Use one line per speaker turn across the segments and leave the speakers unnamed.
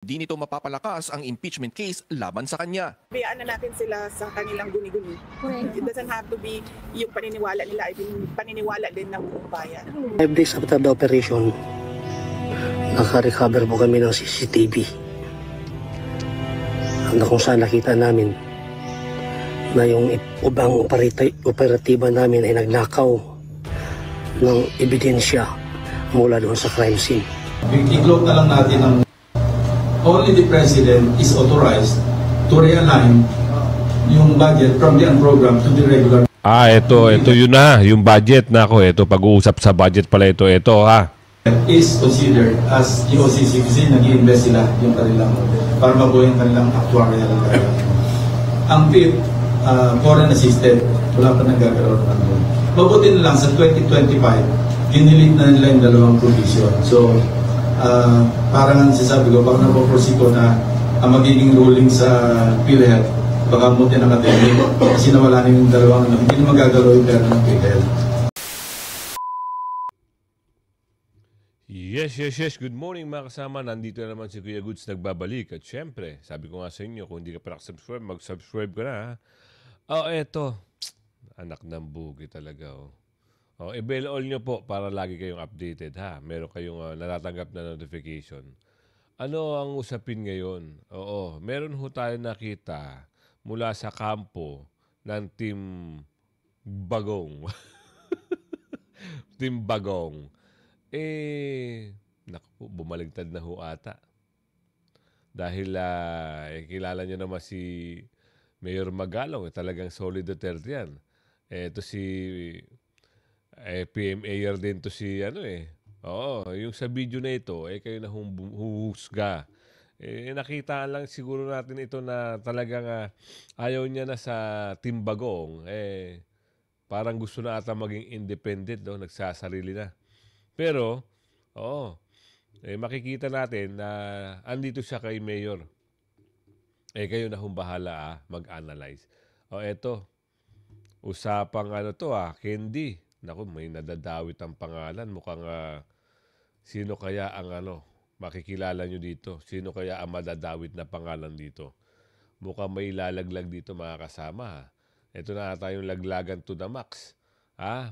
Di nito mapapalakas ang impeachment case laban sa kanya.
Bayaan na natin sila sa kanilang guni-guni. It doesn't have to be yung paniniwala nila, ay paniniwala din ng buong bayan.
5 days after the operation, naka-recover po kami ng CCTV. Hanggang kung saan nakita namin na yung ubang operatiba namin ay nagnakaw ng ebidensya mula doon sa crime scene.
I-close na lang natin ang only the President is authorized to realign yung budget from the program to the regular.
Ito yun na, yung budget na ako. Ito, pag-uusap sa budget pala ito ha.
Is considered as EOCC kasi nag-i-invest sila yung kanilang para mabuhay ang kanilang actuarial. Ang fifth, foreign assisted, wala pa nagkakaroon ng doon. Mabuti na lang sa 2025, dinilit na nila yung dalawang provision. So, parang sasabi ko, parang napoprosi ko na ang magiging ruling sa PhilHealth, baka buti na katili kasi nawala na yung dalawang, hindi na magagalaw yung pera ng PhilHealth.
Yes. Good morning mga kasama. Nandito na naman si Kuya Goods nagbabalik. At syempre, sabi ko nga sa inyo, kung hindi ka pa nakasubscribe, mag-subscribe ka na ha. Eto. Anak ng bugi talaga i-bell all nyo po para lagi kayong updated ha. Meron kayong natatanggap na notification. Ano ang usapin ngayon? Meron ho tayo nakita mula sa kampo ng Team Bagong. Team Bagong. Naku po, bumaligtad na ho ata. Dahil kilala nyo naman si Mayor Magalong, talagang solid Duterte yan. Ito si PMAyer din to si yung sa video na ito, kayo na huhusga. Nakita lang siguro natin ito na talagang ayaw niya na sa Team Bagong. Parang gusto na ata maging independent, nagsasarili na. Pero, makikita natin na andito siya kay Mayor. Kayo na bahala mag-analyze. Eto, usapang Candy. Naku, may nadadawit ang pangalan. Mukhang sino kaya ang makikilala nyo dito? Sino kaya ang madadawit na pangalan dito? Mukhang may ilalaglag dito mga kasama. Ito na tayong laglagan to the max.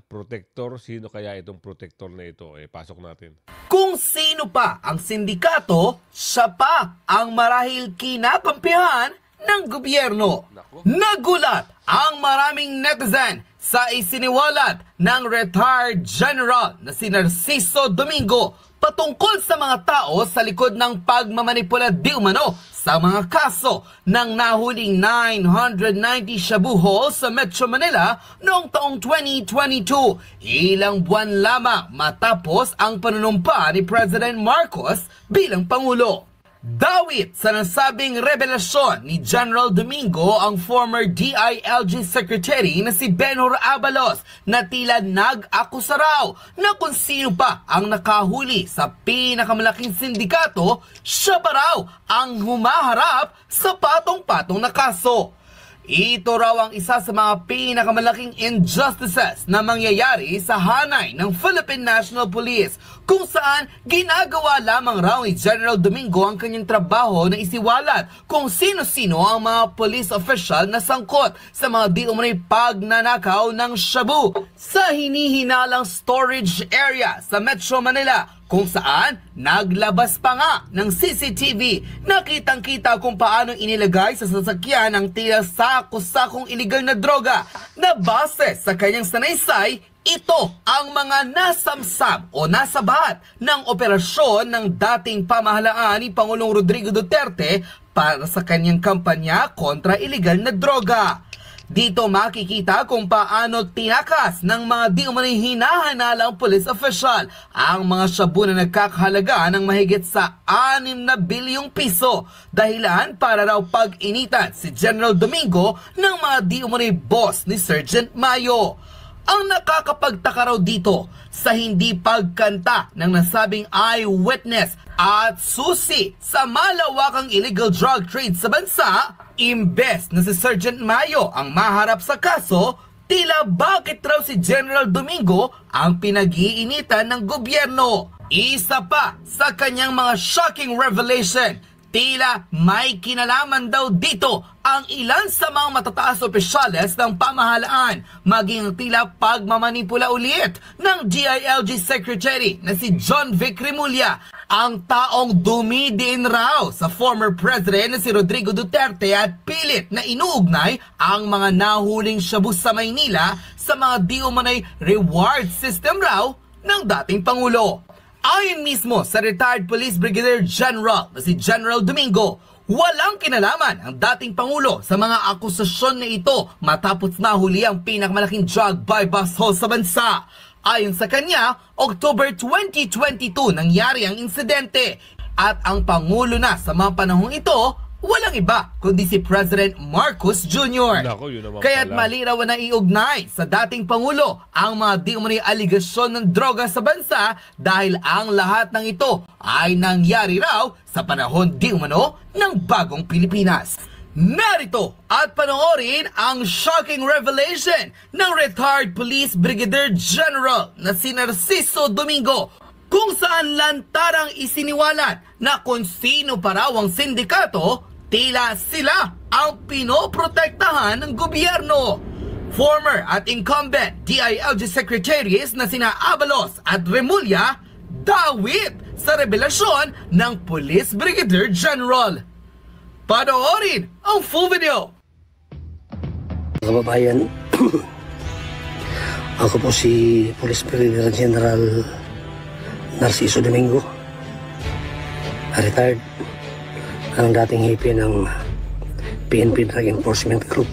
Protector, sino kaya itong protector na ito? Pasok natin.
Kung sino pa ang sindikato, siya pa ang marahil kinakampihan ng gobyerno. Nagulat ang maraming netizen sa isiniwalat ng retired general na si Narciso Domingo patungkol sa mga tao sa likod ng pagmamanipula di umano sa mga kaso ng nahuling 990 shabu hall sa Metro Manila noong taong 2022. Ilang buwan lamang matapos ang panunumpa ni President Marcos bilang Pangulo. Dawit sa nasabing revelasyon ni General Domingo ang former DILG Secretary na si Benhur Abalos na tila nag-akusa raw na kung sino pa ang nakahuli sa pinakamalaking sindikato, siya pa raw ang humaharap sa patong-patong na kaso. Ito raw ang isa sa mga pinakamalaking injustices na mangyayari sa hanay ng Philippine National Police, kung saan ginagawa lamang raw ni General Domingo ang kanyang trabaho na isiwalat kung sino-sino ang mga police official na sangkot sa mga di umano'y pagnanakaw ng shabu sa hinihinalang storage area sa Metro Manila, kung saan naglabas pa nga ng CCTV. Nakitang-kita kung paano inilagay sa sasakyan ang tila sako-sakong iligal na droga na base sa kanyang sanaysay. Ito ang mga nasamsam o nasabat ng operasyon ng dating pamahalaan ni Pangulong Rodrigo Duterte para sa kanyang kampanya kontra iligal na droga. Dito makikita kung paano tinakas ng mga di umano'y hinahanalang police official ang mga shabu na nagkakahalaga ng mahigit sa 6 na bilyong piso. Dahilan para raw pag-initan si General Domingo ng mga di umano'y boss ni Sergeant Mayo. Ang nakakapagtaka raw dito sa hindi pagkanta ng nasabing eyewitness at susi sa malawakang illegal drug trade sa bansa, imbes na si Sergeant Mayo ang maharap sa kaso, tila bakit raw si General Domingo ang pinag-iinitan ng gobyerno. Isa pa sa kanyang mga shocking revelation, Tila may kinalaman daw dito ang ilan sa mga matataas opisyales ng pamahalaan, maging tila pagmamanipula ulit ng DILG Secretary na si John Vic Remulla, ang taong dumidiin raw sa former president na si Rodrigo Duterte at pilit na inuugnay ang mga nahuling shabu sa Maynila sa mga di umanay reward system raw ng dating Pangulo. Ayon mismo sa retired Police Brigadier General na si General Domingo, walang kinalaman ang dating Pangulo sa mga akusasyon na ito matapos nahuli ang pinakamalaking drug buy bust sa bansa. Ayon sa kanya, October 2022 nangyari ang insidente at ang Pangulo na sa mga panahong ito, walang iba kundi si President Marcos Jr.
Nako, yun naman
Kaya't
pala.
malinaw na iugnay sa dating Pangulo ang mga di umano'y aligasyon ng droga sa bansa dahil ang lahat ng ito ay nangyari raw sa panahon di umano ng bagong Pilipinas. Narito at panoorin ang shocking revelation ng retired Police Brigadier General na si Narciso Domingo, kung saan lantarang isiniwalat na kung sino pa raw ang sindikato, tila sila ang pinoprotektahan ng gobyerno. Former at incumbent DILG secretaries na sina Abalos at Remulla dawit sa revelasyon ng Police Brigadier General. Panoorin ang full video.
Kababayan, ako po si Police Brigadier General Narciso Domingo, retired, ang dating hipi ng PNP Drug Enforcement Group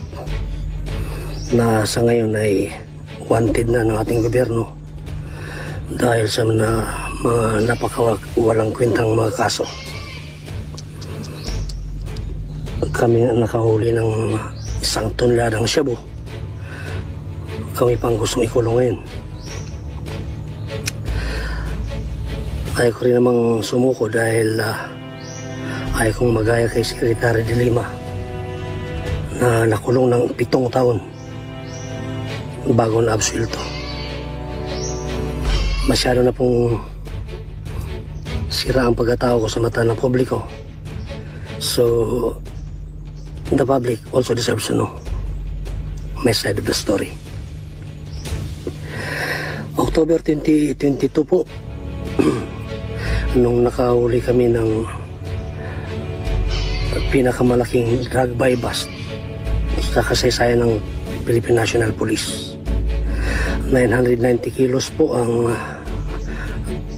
na sa ngayon ay wanted na ng ating gobyerno dahil sa mga napakawalang kwentang mga kaso. Kami nakahuli ng 1 tonladang shabu. Kami pang gustong ikulong ngayon. Ayaw ko rin namang sumuko dahil ayaw kong magaya kay Secretary de Lima na nakulong ng 7 taon bago na absuelto. Masyado na pong sira ang pagkatao ko sa mata ng publiko. So, the public also deserves to know my side of the story. October 2022 po, nung nakahuli kami ng pinakamalaking drug buy bust sa kasaysayan ng Philippine National Police. 990 kilos po ang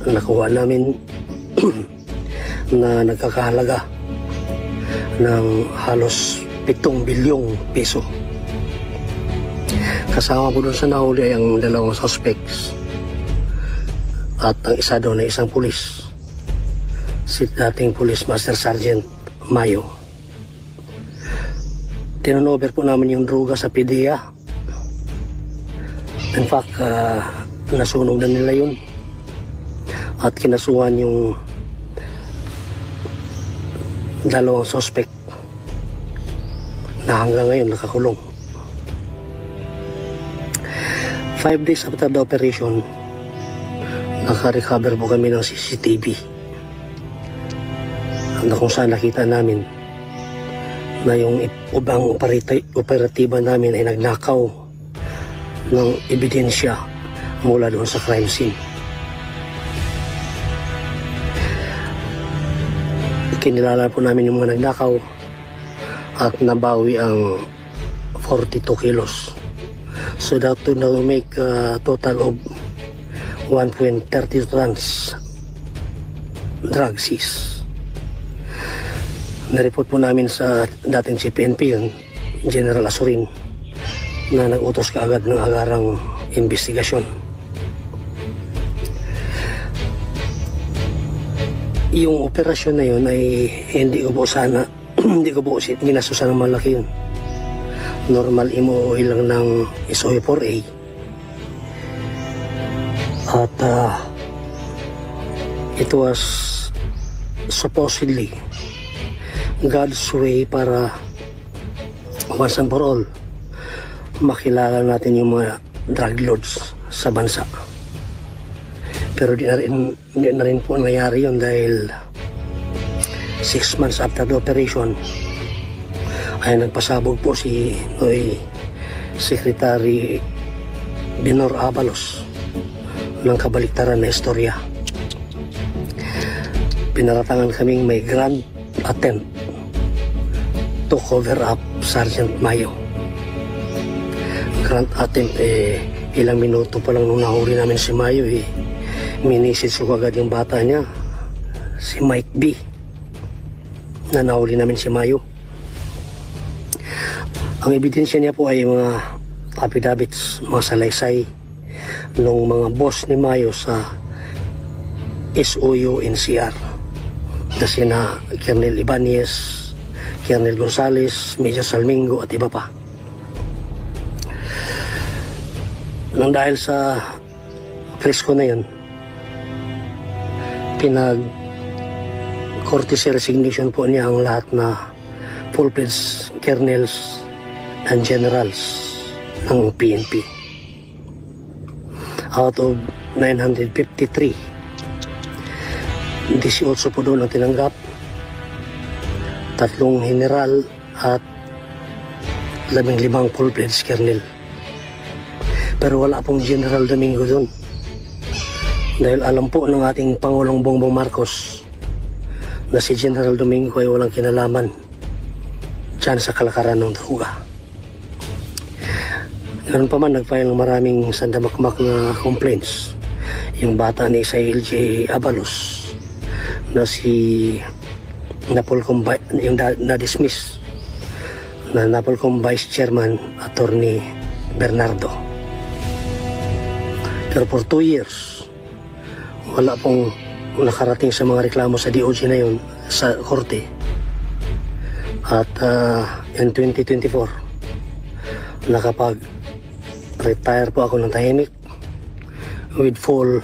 nakuha namin na nagkakahalaga ng halos 7 bilyong piso. Kasama po doon sa nahuli ay ang 2 suspects at ang isa doon ay isang pulis, si dating Police Master Sergeant Mayo. Tinunover po namin yung droga sa PDEA. In fact, nasunog na nila yun at kinasuhan yung 2 suspect na hanggang ngayon nakakulong. 5 days after the operation, naka-recover po kami ng CCTV na kung saan nakita namin na yung ubang operatiba namin ay nagnakaw ng ebidensya mula doon sa crime scene. Kinilala po namin yung mga nagnakaw at nabawi ang 42 kilos. So that to now make a total of 1.30 tons drug seize. Nareport po namin sa dating CPNP yun, General Asurin, na nag-utos kaagad ng agarang investigasyon. Yung operasyon na yun ay hindi ko po sana hindi ko po ginasusan ng malaki yun. Normal MOOE lang ng SOE 4A. At it was supposedly God's way para once and for all makilala natin yung mga drug lords sa bansa. Pero di na rin po nangyari yun dahil 6 months after the operation, ay nagpasabog po si Secretary Binor Abalos ng kabaliktaran na istorya. Pinaratangan kaming may grand attempt to cover up Sergeant Mayo. Grand attempt, ilang minuto pa lang nung nahuli namin si Mayo, minisis ko agad yung bata niya, si Mike B, na nahuli namin si Mayo. Ang ebidensya niya po ay mga affidavits, mga salaysay ng mga boss ni Mayo sa SOU NCR na sina Colonel Ibanez, Colonel Gonzales, Major Salmingo at iba pa. Nang dahil sa presko na yun, courtesy resignation po niya ang lahat na full-fledged colonels and generals ng PNP. Out of 953, 18 po doon ang tinanggap, 3 general at 15 full-fledged colonel. Pero wala pong General Domingo doon. Dahil alam po ng ating Pangulong Bongbong Marcos na si General Domingo ay walang kinalaman dyan sa kalakaran ng droga. Ganun pa man, nag-file ng maraming sandamakmak na complaints. Yung bata ni Isael J. Abalos na si Napolcom, yung na-dismiss na Napolcom Vice Chairman Attorney Bernardo. Pero for 2 years, wala pong nakarating sa mga reklamo sa DOJ na yun sa korte. At in 2024, nakapag-retire po ako ng tahimik with full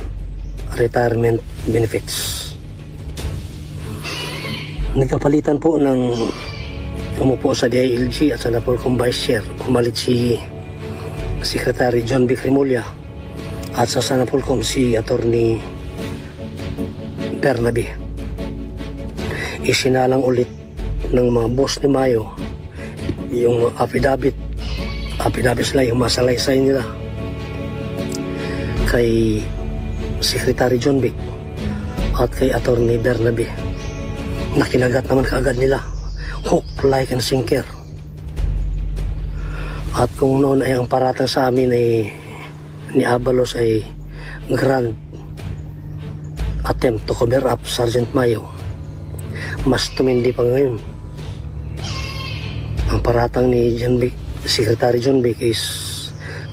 retirement benefits. Nagkapalitan po ng umupo sa DILG at sa Napolcom Vice Chair. Pumalit si Secretary John B. Cremulya at sa Napolcom si Attorney Bernabe. Isinalang ulit ng mga boss ni Mayo yung affidavit sila, yung masalaysay nila kay Secretary John Vic at kay Attorney Bernabe. Nakinagat naman kaagad nila, hook, like, and sinker. At kung noon ay ang paratang sa amin ay ni Abalos ay grand attempt to cover up Sergeant Mayo, mas tumindi pa ngayon. Ang paratang ni Secretary John Vic is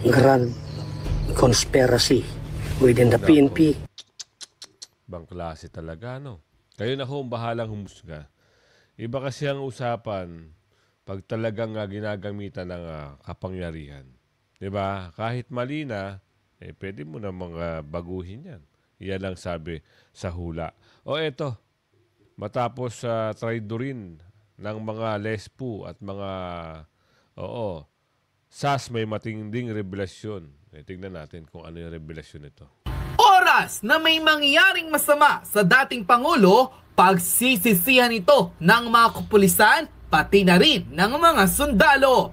grand conspiracy within the PNP.
Bang klase talaga, no? Kayo na ho ang bahalang humusga. Iba kasi ang usapan pag talagang ginagamitan ng kapangyarihan. Diba? Kahit mali na, pwede mo na mga baguhin yan. Yan lang sabi sa hula. O eto, matapos traidorin ng mga lespu at mga, SAS may matinding revelasyon. Tignan natin kung ano yung revelasyon nito.
Oras na may mangyaring masama sa dating Pangulo, pagsisisihan ito ng mga kapulisan, pati na rin ng mga sundalo.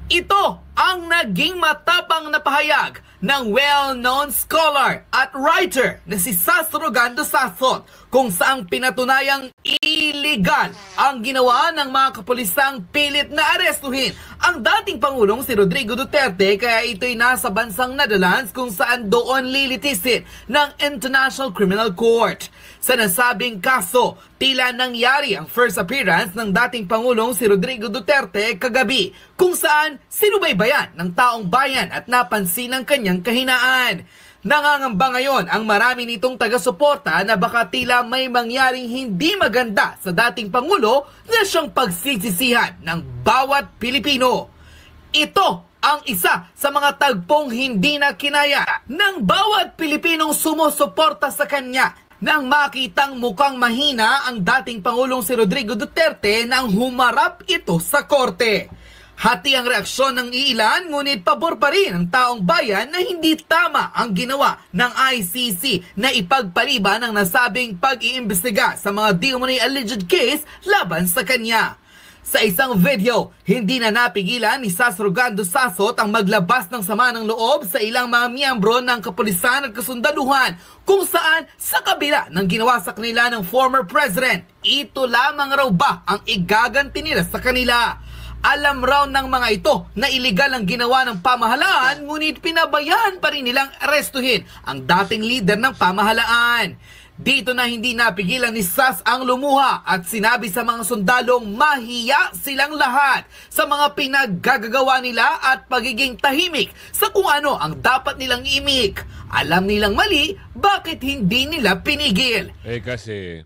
Ito ang naging matapang na pahayag ng well-known scholar at writer na si Sasrogando Sasot, kung saang pinatunayang illegal ang ginawa ng mga kapulisang pilit na arestuhin ang dating Pangulong si Rodrigo Duterte, kaya ito'y nasa bansang Netherlands kung saan doon lilitisin ng International Criminal Court. Sa nasabing kaso, tila nangyari ang first appearance ng dating Pangulong si Rodrigo Duterte kagabi, kung saan sinubaybayan ng taong bayan at napansin ang kanyang kahinaan. Nangangamba ngayon ang marami nitong taga-suporta na baka tila may mangyaring hindi maganda sa dating Pangulo na siyang pagsisisihan ng bawat Pilipino. Ito ang isa sa mga tagpong hindi na kinaya ng bawat Pilipinong sumusuporta sa kanya nang makitang mukhang mahina ang dating Pangulong si Rodrigo Duterte nang humarap ito sa korte. Hati ang reaksyon ng ilan, ngunit pabor pa rin ang taong bayan na hindi tama ang ginawa ng ICC na ipagpaliban ang nasabing pag-iimbestiga sa mga di umano'y alleged case laban sa kanya. Sa isang video, hindi na napigilan ni Sas Rogando Sasot ang maglabas ng sama ng loob sa ilang mga miyembro ng kapulisan at kasundaluhan kung saan sa kabila ng ginawa sa kanila ng former president, ito lamang raw ba ang igaganti nila sa kanila. Alam raw ng mga ito na iligal ang ginawa ng pamahalaan, ngunit pinabayaan pa rin nilang arestuhin ang dating leader ng pamahalaan. Dito na hindi napigilan ni Sas ang lumuha at sinabi sa mga sundalong mahiya silang lahat sa mga pinaggagawa nila at pagiging tahimik sa kung ano ang dapat nilang imik. Alam nilang mali, bakit hindi nila pinigil?
Kasi,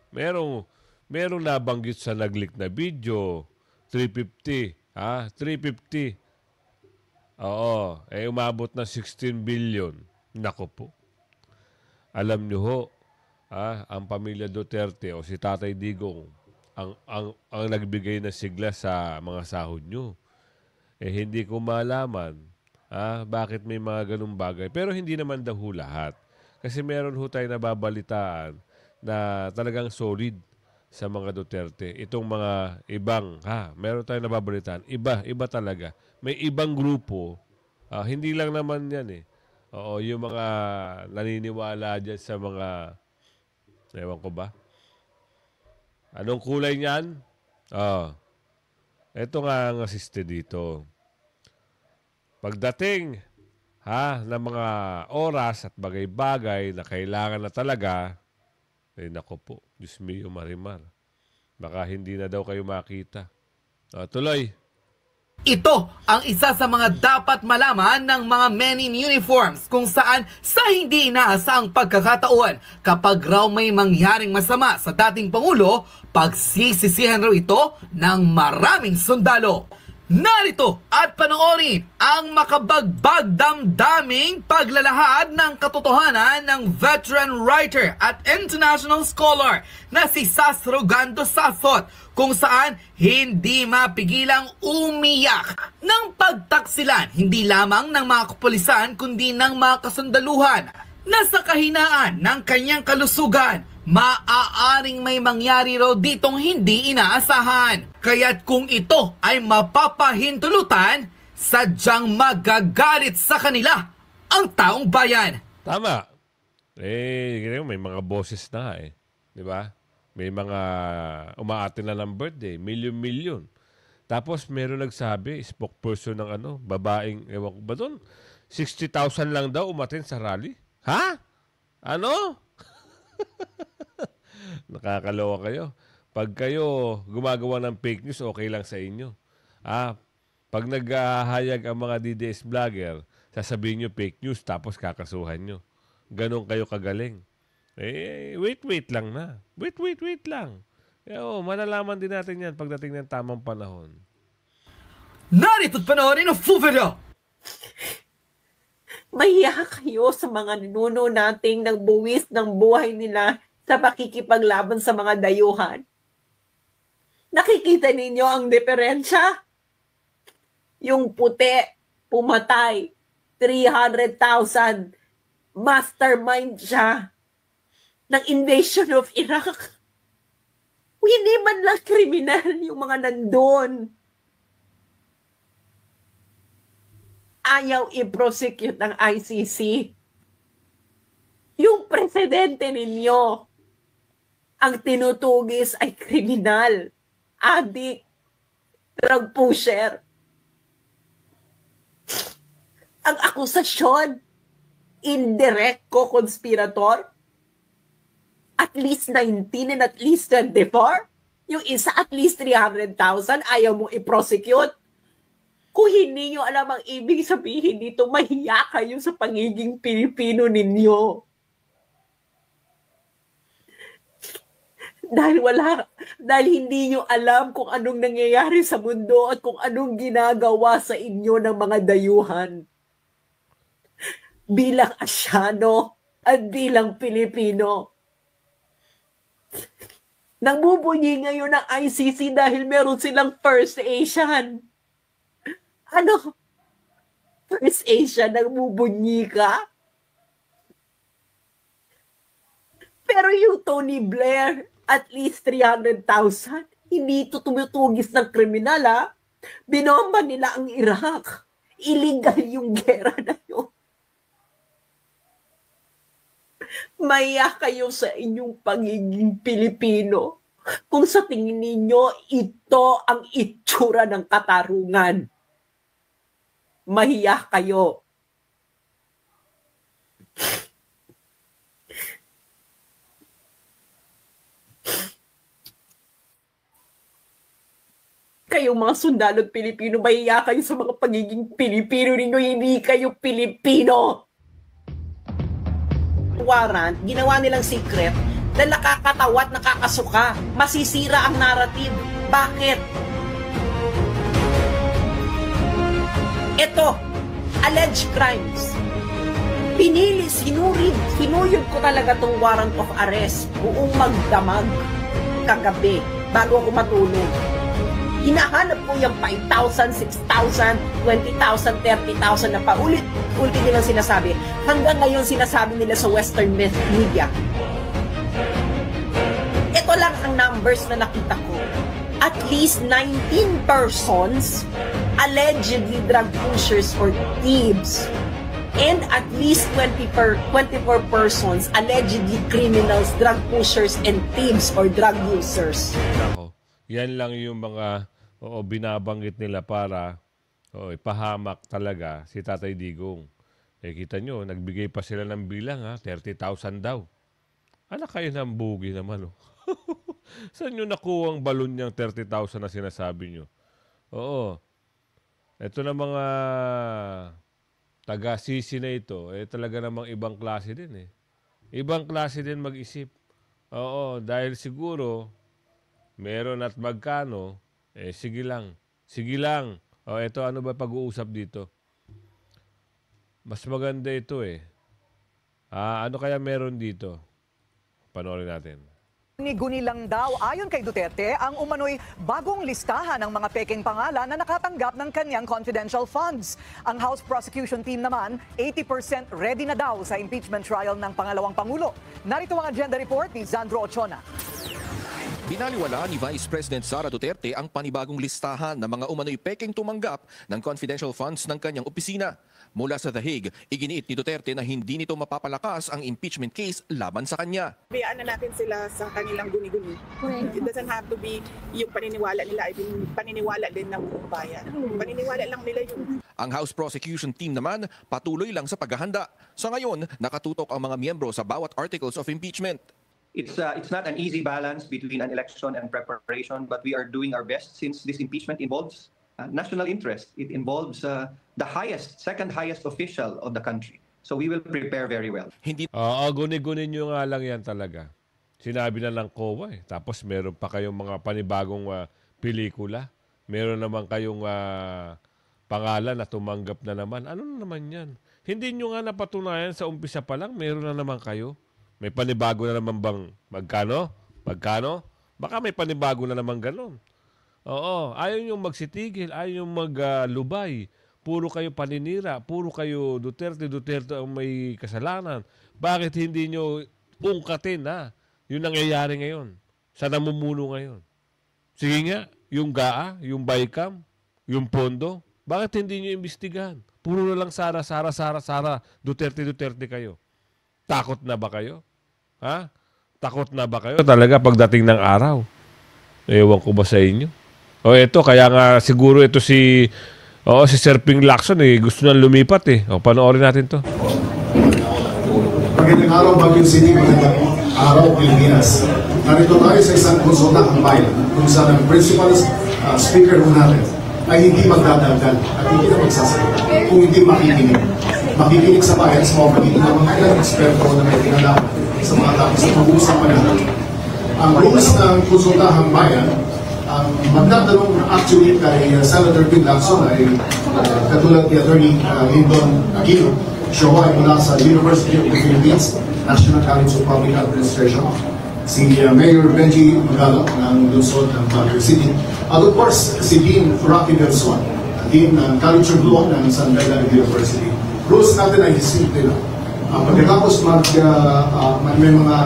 merong nabanggit sa nag-leak na video, 350, 350. Oo, umabot na 16 billion. Nako po. Alam niyo ho, ang pamilya Duterte o si Tatay Digong ang nagbigay ng sigla sa mga sahod nyo. Hindi ko malaman bakit may mga ganung bagay. Pero hindi naman daw ho lahat. Kasi meron ho tayo nababalitaan na talagang solid sa mga Duterte. Itong mga ibang, meron tayong nababalitaan. Iba talaga. May ibang grupo, hindi lang naman yan Oo, yung mga naniniwala dyan sa mga, ewan ko ba? Anong kulay niyan? Ito nga ang asiste dito. Pagdating ng mga oras at bagay-bagay na kailangan na talaga, nako po, Diyos mio Marimar. Baka hindi na daw kayo makita. Tuloy.
Ito ang isa sa mga dapat malaman ng mga men in uniforms kung saan sa hindi inaasang pagkakataon kapag raw may mangyaring masama sa dating Pangulo, pagsisisihan raw ito ng maraming sundalo. Narito at panoorin ang makabagbag damdaming paglalahad ng katotohanan ng veteran writer at international scholar na si Sas Rogando Sasot, kung saan hindi mapigilang umiyak ng pagtaksilan hindi lamang ng mga kapulisan kundi ng mga kasundaluhan na sa kahinaan ng kanyang kalusugan, maaaring may mangyari raw ditong hindi inaasahan. Kaya't kung ito ay mapapahintulutan, sadyang magagalit sa kanila ang taong bayan.
Tama. May mga boses na di ba? May mga umaatin na ng birthday, milyon-milyon. Tapos meron nagsabi, spokesperson ng babaeng, ewan ko ba doon, 60,000 lang daw umatin sa rally. Ha? Ano? Nakakaloka kayo. Pag kayo gumagawa ng fake news, okay lang sa inyo. Pag naghahayag ang mga DDS vlogger, sasabihin nyo fake news tapos kakasuhan nyo. Ganon kayo kagaling. Wait lang na. Wait lang. Malalaman din natin yan pagdating ng tamang panahon.
Narito't panoorin ang full video!
Mahiya kayo sa mga ninuno nating nagbuwis ng buhay nila sa pakikipaglaban sa mga dayuhan. Nakikita ninyo ang diferensya? Yung puti, pumatay, 300,000, mastermind siya ng invasion of Iraq. Hindi man lang kriminal yung mga nandun. Ayaw i-prosecute ng ICC. Yung presidente ninyo, ang tinutugis ay kriminal, adik, drug pusher. Ang akusasyon, indirect co-conspirator, at least 19 and at least 24. Yung isa at least 300,000, ayaw mong i-prosecute. Kung hindi nyo alam ang ibig sabihin dito, mahiya kayo sa pagiging Pilipino ninyo. Dahil hindi nyo alam kung anong nangyayari sa mundo at kung anong ginagawa sa inyo ng mga dayuhan. Bilang Asyano at bilang Pilipino. Nangbubunyi ngayon ng ICC dahil meron silang First Asian. Ano? First Asian, nagbubunyi ka? Pero yung Tony Blair, at least 300,000, hindi ito tumutugis ng kriminal, ha? Binomba nila ang Iraq. Illegal yung gera na yun. Maya kayo sa inyong pagiging Pilipino kung sa tingin ninyo ito ang itsura ng katarungan. Mahiya kayo. Kayong mga sundalong Pilipino, mahiya kayo sa mga pagiging Pilipino ninyo, hindi kayo Pilipino. Warrant, ginawa nilang secret dahil nakakatawa at nakakasuka. Masisira ang narrative. Bakit? Ito, alleged crimes. Pinili, sinuyod ko talaga tong warrant of arrest. Buong magdamag kagabi bago ako matulog. Hinahanap ko yung 5,000, 6,000, 20,000, 30,000 na paulit-ulit nilang sinasabi. Hanggang ngayon sinasabi nila sa Western media. Ito lang ang numbers na nakita ko. At least 19 persons allegedly drug pushers or thieves. And at least 24 persons allegedly criminals, drug pushers, and thieves or drug users.
Yan lang yung mga binabanggit nila para ipahamak talaga si Tatay Digong. Kita nyo, nagbigay pa sila ng bilang, 30,000 daw. Anak kayo ng bugi naman. Saan nyo nakuha ang balon niyang 30,000 na sinasabi nyo? Oo. Ito na mga taga-sisi na ito, talaga namang ibang klase din. Ibang klase din mag-isip. Oo, dahil siguro meron at magkano, sige lang. Sige lang. Ito, ano ba pag-uusap dito? Mas maganda ito ano kaya meron dito? Panoorin natin.
Guni lang daw ayon kay Duterte ang umano'y bagong listahan ng mga peking pangalan na nakatanggap ng kanyang confidential funds. Ang House Prosecution Team naman, 80% ready na daw sa impeachment trial ng pangalawang Pangulo. Narito ang agenda report ni Zandro Ochona.
Binaliwala ni Vice President Sara Duterte ang panibagong listahan ng mga umano'y peking tumanggap ng confidential funds ng kanyang opisina. Mula sa The Hague, iginiit ni Duterte na hindi nito mapapalakas ang impeachment case laban sa kanya.
Bayaan na natin sila sa kanilang guni-guni. It doesn't have to be yung paniniwala nila, ay paniniwala din ng buong bayan. Paniniwala lang nila yun.
Ang House Prosecution Team naman patuloy lang sa paghahanda. Sa ngayon, nakatutok ang mga miyembro sa bawat articles of impeachment.
It's not an easy balance between an election and preparation, but we are doing our best since this impeachment involves national interest. It involves the second highest official of the country. So we will prepare very well.
Guni-gunin nyo nga lang yan talaga. Sinabi na lang COA Tapos meron pa kayong mga panibagong pelikula. Meron naman kayong pangalan na tumanggap na naman. Ano na naman yan? Hindi nyo nga napatunayan sa umpisa pa lang, meron na naman kayo. May panibago na naman bang magkano? Magkano? Baka may panibago na naman ganon. Oo, ayaw yung magsitigil, ayaw yung maglubay. Puro kayo paninira, puro kayo Duterte ang may kasalanan. Bakit hindi nyo ungkatin yung nangyayari ngayon? Sa namumuno ngayon? Sige nga, yung GAA, yung BICAM, yung pondo, bakit hindi nyo imbestigahan? Puro na lang Sara, Duterte kayo. Takot na ba kayo? Takot na ba kayo talaga pagdating ng araw? Ewan ko ba sa inyo? Ito, kaya nga siguro ito si Sir Ping Lacson gusto nang lumipat panoorin natin to.
Magandang araw, Baguio City, magandang araw, Pilipinas. Narito tayo sa isang konsulta ng bayan kung saan ang principal speaker natin ay hindi magdadagdag at hindi na magsasalita kung hindi makikinig. Makikinig sa bayan sa mga magiging ng mga ilang eksperto na may pinalaman sa mga tapos na mag-uusapan natin. Ang rules ng konsultahang bayan, magtatanong actually kay Senator Ping Lacson ay katulad ni Attorney Lyndon Aquino. Siya ay mula sa University of the Philippines, National College of Public Administration. si Mayor Benji Magalo ng lungsod ng Baguio City, at of course si Dean Rocky Belson, Dean ng College of Law ng San Beda University. Rules natin ay simple lang. Pagkatapos may mga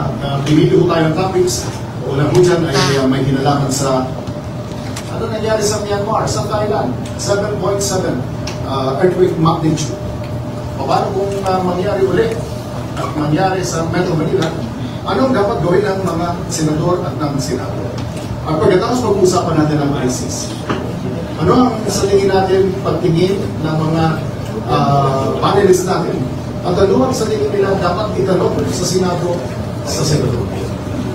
pinili ko tayo ng topics, una po dyan ay may kinalaman sa ano nangyari sa Myanmar, sa Thailand, 7.7 earthquake magnitude. Paano kung mangyari ulit at mangyari sa Metro Manila, anong dapat gawin ng mga senador at ng senado? At pagkatapos pag-uusapan natin ang ISIS, ano ang sa tingin natin pagtingin ng mga panelists natin? At ano ang sa tingin nila dapat itanong sa senado, sa senador?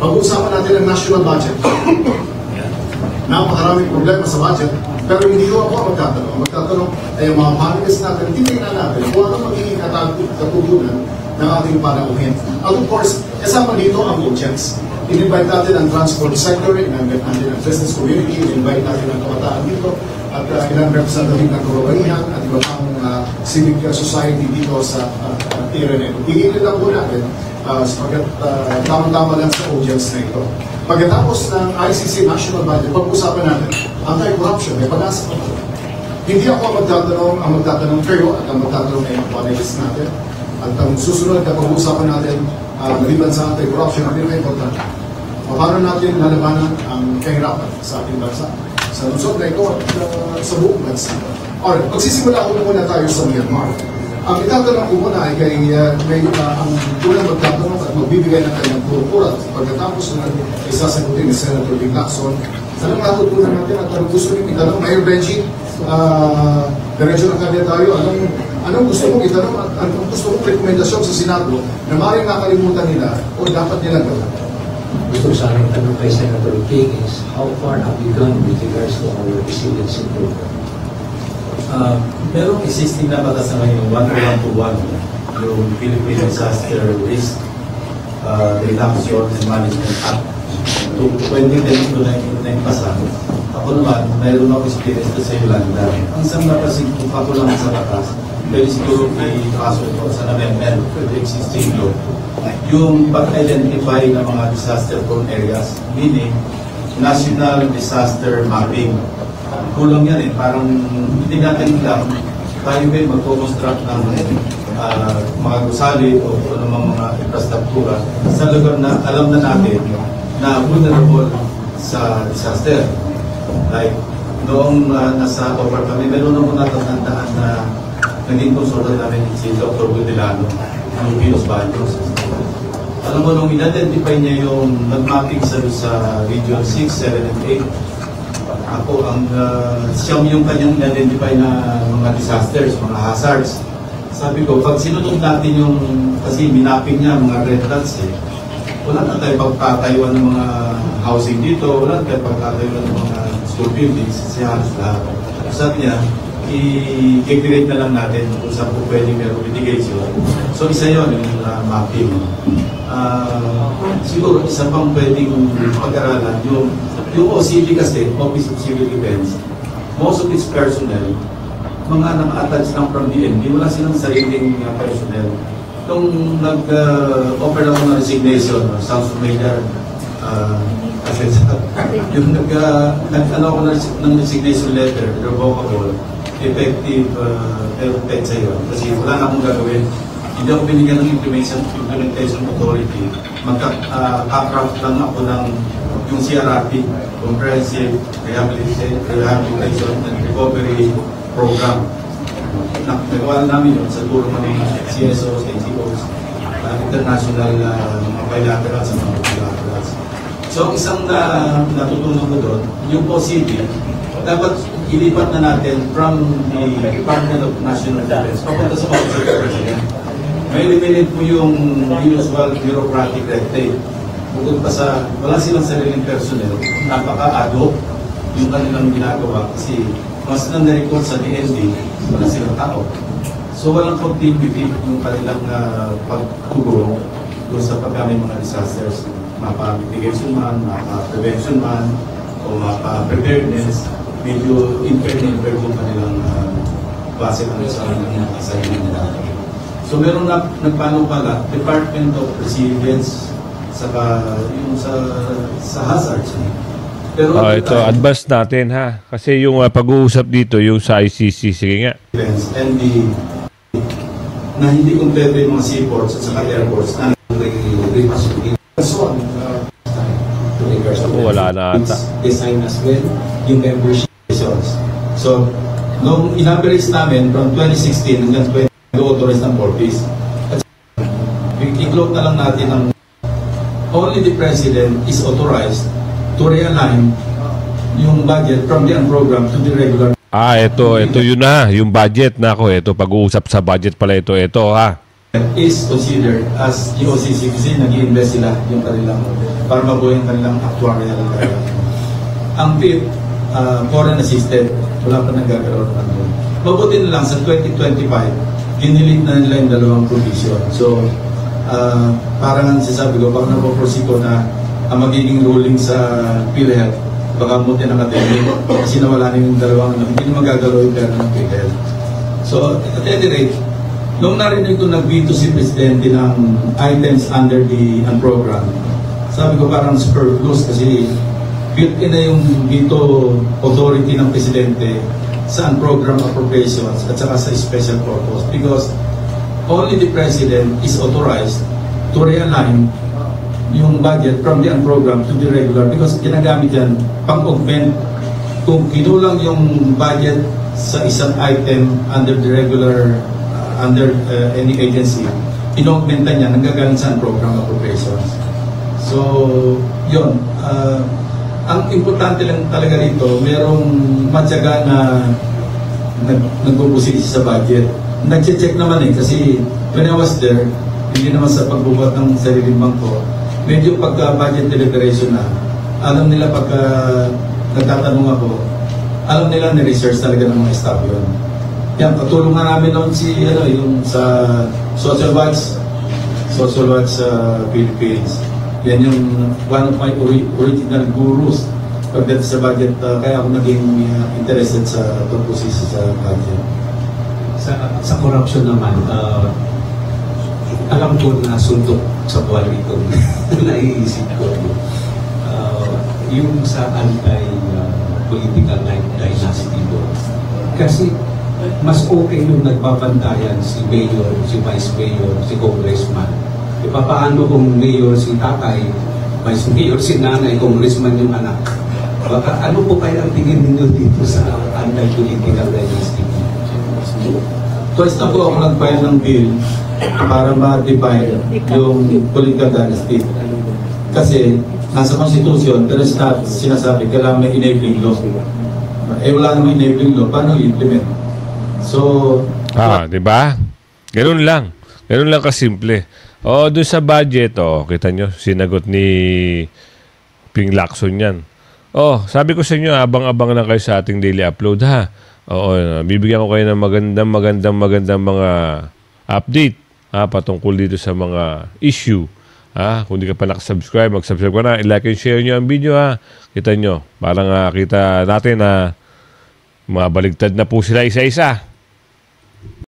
Pag-uusapan natin ang national budget. Napakaraming problema sa budget, pero hindi ko ako magtatanong. Magtatanong ay ang mga panelists natin, titignan natin kung ano magiging katutunan ng ating panauhin. At of course, kasama dito ang audience. In-invite natin ang transport sector, in-invite natin ang business community, in-invite natin ang kabataan dito, at ilang representative ng kababaihan at iba pang civic society dito sa area na ito. Tigilin lang po natin sapagat tama-tama lang sa audience na ito. Pagkatapos ng ICC National Budget, pag-usapan natin anti-corruption, may pag-asa ko. Hindi ako ang magtatanong kayo at ang magtatanong ay ang panelists natin. At ang susunod na pag-uusapan natin maliban sa anti-corruption, ang pinaka-importante. Paano natin lalabanan ang kahirapan sa ating bansa? Sa lungsod na ito at sa buong bansa. Alright, magsisimula ko muna tayo sa Myanmar. Ang itatanong ko muna ay kay ang unang magtatanong at magbibigay ng kanyang puro-pura. Pagkatapos na isasagutin ni Senator Bing Lacson, anong natutunan natin at anong gusto nyo itanong? Mayor Benji, diretso na kanya tayo. Anong gusto mong itanong at anong gusto mong rekomendasyon sa Senado na maaaring nakalimutan nila o dapat nila gawin?
Gusto ko sana itanong kay Senator King is how far have we gone with regards to our resiliency program?
Merong existing na batas na ngayon, 1.121, yung Philippine Disaster Risk Reduction and Management Act. 2010 na pasa. Ako naman, mayroon ako experience sa Yolanda. Ang isang napasin kung ako lang sa batas, pwede siguro i-kaso ito sa amendment for the existing law. Yung pag-identify ng mga disaster-prone areas, meaning national disaster mapping. Kulang yan eh, parang hindi natin lang tayo ba magpo-construct ng mga gusali o mga infrastruktura sa lugar na alam na natin na vulnerable sa disaster. Like, noong nasa over kami, meron ako natatandaan na naging konsulta namin si Dr. Budilano, ng Pinos Baños. Alam mo, nung in-identify niya yung nag-mapping sa Region 6, 7, and 8, ako ang siyam yung kanyang in-identify na mga disasters, mga hazards. Sabi ko, pag sinunod natin yung, kasi minapping niya, mga red dots eh, wala na tayo pagtatayuan ng mga housing dito, wala na tayo pagtatayuan ng mga school buildings, siya halos lahat. Sabi niya, i-create na lang natin kung saan po pwedeng meron mitigation. So isa yun, yung mapping. Siguro, isa pang pwedeng pag-aralan, yung OCD kasi, Office of Civil Defense, most of its personnel, mga naka-attach lang from DND, wala silang sariling personnel. Nung nag-offer ako ng resignation, sounds familiar, yung nag-ano ako ng resignation letter, revocable, effective sa'yo, kasi wala na akong gagawin. Hindi ako binigyan ng implementation authority. Magka-craft lang ako ng yung CRRP, Comprehensive Rehabilitation and Recovery Program. Nagawa namin yun sa tulong ng CSOs, NGOs, international bilaterals at mga bilaterals. So isang natutunan ko doon, yung OCD, dapat ilipat na natin from the Department of National Defense papunta sa Office of the President. May eliminate po yung usual bureaucratic red tape. Bukod pa sa, wala silang sariling personnel, napaka-ado yung kanilang ginagawa kasi mas na na-record sa DND, wala silang tao. So walang continuity yung kanilang pagtulong doon sa paggamit mga disasters, mapa-mitigation man, mapa-prevention man, o mapa-preparedness, medyo impaired yung kanilang base ng sa sarili nila. So meron na nagpano pala, Department of Resilience saka yung sa hazards. Pero
ito, advance natin ha. Kasi yung pag-uusap dito, yung sa ICC, sige nga.
And na hindi kompleto yung mga seaports at saka airports na re-facilitate. So,
wala na ata.
Design as well yung membership sessions. So, nung inaverage namin from 2016 hanggang 2020, nag-authorize ng 40s. At i-cloak na lang natin ang only the President is authorized to realign yung budget from the program to the regular.
Ito yun na, yung budget na ako. Ito, pag-uusap sa budget pala ito ha.
Is considered as GOCC kasi nag-i-invest sila yung kanilang para mabuhay ang kanilang actuarial. Ang PIP, foreign assisted, wala pa nagkakaroon ng ano. Mabuti na lang sa 2025, dinilit na nila yung dalawang provision. So, parang sasabi ko, parang napoprosi ko na ang magiging ruling sa PhilHealth, baka muti ng atending kasi nawala na yung dalawang hindi na magagalaw yung pera ng PhilHealth. So, at any rate, nung narinig ko nag-veto si Presidente ng items under the program, sabi ko parang superfluous kasi built-in na yung veto authority ng Presidente sa program appropriations at saka sa special purpose because only the President is authorized to realign yung budget from the program to the regular because ginagamit yan pang-augment kung kinulang yung budget sa isang item under the regular under any agency, in-augmentan niya nanggagaling sa program appropriations. So, yun. Ang importante lang talaga rito, merong matyaga na nagbubusisi sa budget. Nag-check naman kasi when I was there, hindi naman sa pagbubuhat ng sariling bangko, medyo pagka-budget deliberation na, alam nila pagka nagtatanong ako, alam nila ni-research talaga ng mga staff yun. Yan, patulungan namin noon yung sa Social Watch Philippines. Yan yung one of my original gurus pagdating sa budget. Kaya ako naging interested sa pagposisi sa budget.
Sa corruption naman, alam ko na suntok sa buwan ito. Naiisip ko. Yung sa anti-political dynasty doon. Kasi mas okay yung nagbabantayan si mayor, si vice mayor, si congressman. E paano kung mayor si tatay, vice mayor si nanay, congressman yung anak? Baka ano po kaya ang tingin ninyo dito sa anti-political dynasty?
Twice na po ako nag-file ng bill para ma-define yung political dynasty. Kasi nasa Constitution, pero sinasabi kailangan may enabling law. Wala namang enabling law, paano i-implement? So,
di ba? Ganun lang. Ganun lang kasimple. Doon sa budget, kita nyo, sinagot ni Ping Lacson yan. Sabi ko sa inyo, abang-abang lang kayo sa ating daily upload, ha? Bibigyan ko kayo ng magandang mga update, patungkol dito sa mga issue. Kung di ka pa nakasubscribe, mag-subscribe ka na. I-like and share nyo ang video, ha? Kita nyo, parang kita natin na mabaligtad na po sila isa-isa.